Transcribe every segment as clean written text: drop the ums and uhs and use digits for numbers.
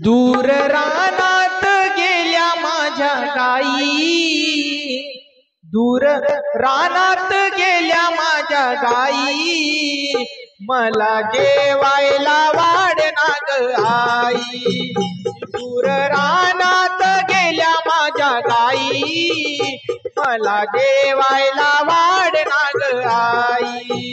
दूर रानात गेल्या माझ्या गाई, दूर रानात गेल्या माझ्या गाई, मला जेवायला वाढना ग आई। दूर रानात गेल्या माझ्या गाई, मला जेवायला वाढना ग आई।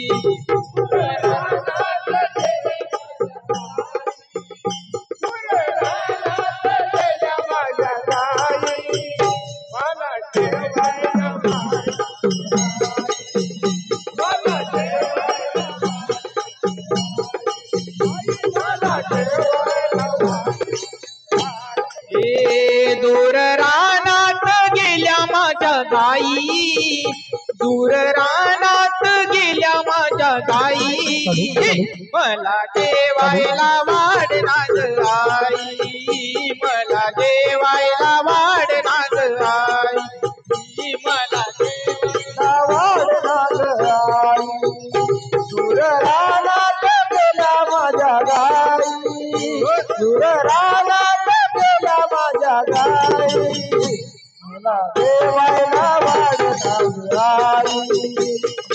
दूर रानात गेल्या माझ्या गाई, दूर रानात गेल्या माझ्या गाई, मला जेवायला वाढना ग आई, मला जेवायला वाढना ग आई, मला जेवायला वाढना ग आई। दूर रानात गेल्या माझ्या गाई, दूर रानात गेल्या माझ्या गाई, मला जेवायला वाढना ग आई,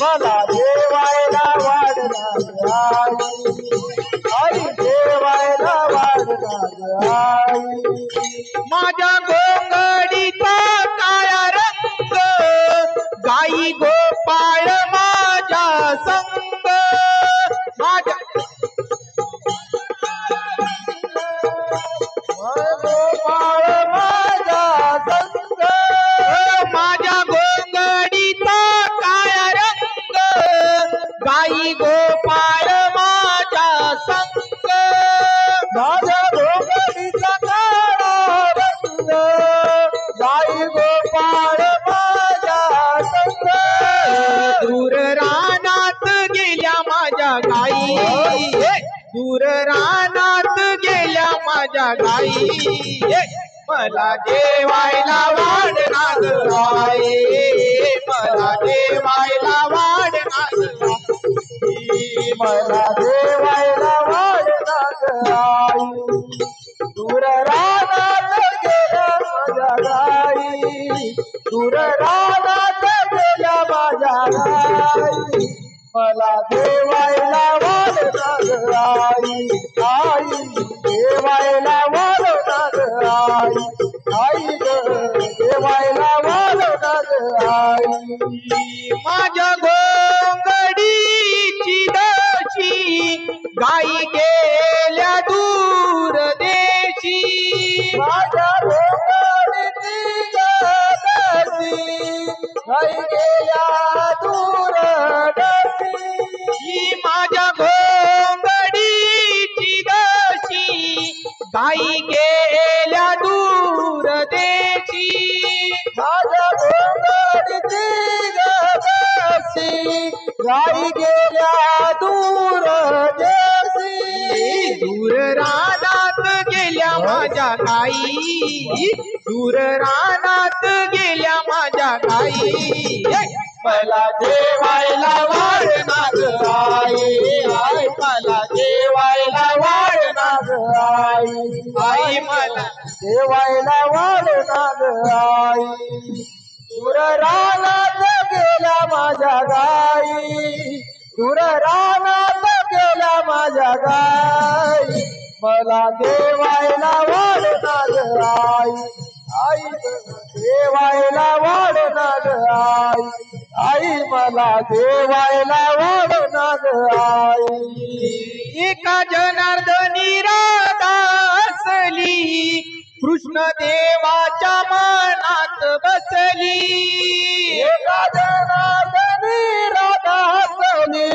मला जेवायला वाढना ग आई, आई जेवायला वाढना ग आई। माझ्या घोंगडीचा काळा रंग, गाई गोपाळ माझ्या संग, माझ्या गोपाळ माझ्या संग, माझ्या घोंगडीचा काळा रंग, गाई गोपाळ माझ्या संग, माझ्या घोंगडीचा काळा रंग, गाई गोपाळ माझ्या संग। दूर रानात गेल्या माझ्या गाई, दूर रानात गेल्या माझ्या गाई, मला जेवायला वाढना ग आई, मला जेवायला वाढना ग आई, मला जेवायला वाढना ग आई। दूर रानात गेल्या माझ्या गाई, दूर रानात गेल्या माझ्या गाई, मला जेवायला वाढना ग आई, आई जेवायला वाढना ग आई, आई ग जेवायला वाढना ग आई। माझ्या घोंगडीची दशी, गाई गेल्या दूर देशी, माझ्या घोंगडीची दशी, गाई गेल्या दूर देशी, माझ्या घोंगडीची दशी, गाई गेल्या दूर देशी, माझ्या घोंगडीची दशी, गाई गेल्या दूर देशी। दूर रानात गेल्या माझ्या गाई, दूर रानात गेल्या माझ्या गाई, मला जेवायला वाढना ग आई, आई मला जेवायला वाढना ग आई, आई मला जेवायला वाढना ग आई। दूर रानात गेल्या माझ्या गाई, दूर रानात गेल्या माझ्या गाई, मला जेवायला वाढना ग आई, आई जेवायला वाढना ग आई, आई मला जेवायला वाढना ग आई। एका जनार्दनी राधा असली, कृष्ण देवाच्या मनात बसली, एका जनार्दनी राधा असली,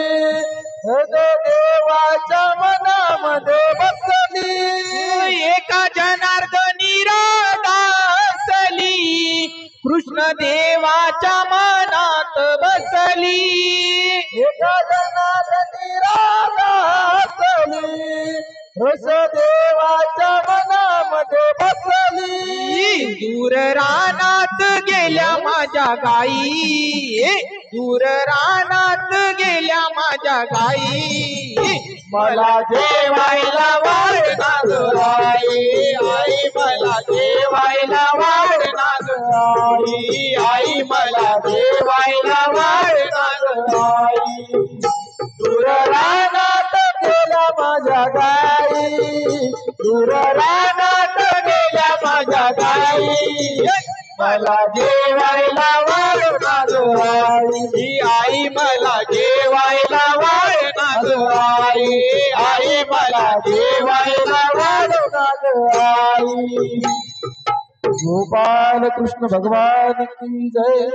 देवाच्या मनामध्ये बसली, एका जनार्दनी राधा असली, कृष्ण देवाच्या मनात बसली, एका जनार्दनी राधा असली, कृष्ण देवाच्या मनामध्ये बसली। दूर रानात गेल्या माझ्या गाई, दूर रानात गेल्या माझ्या गाई, मला जेवायला वाढना ग आई, आई मला जेवायला वाढना ग आई, आई मला जेवायला वाढना ग आई. दूर रानात गेल्या माझ्या गाई, दूर रानात गेल्या माझ्या गाई, मला जेवायला वाढना ग आई, आई मला जेवायला वाढना ग आई, आई मला जेवायला वाढना ग आई. गोपाल कृष्ण भगवान की जय.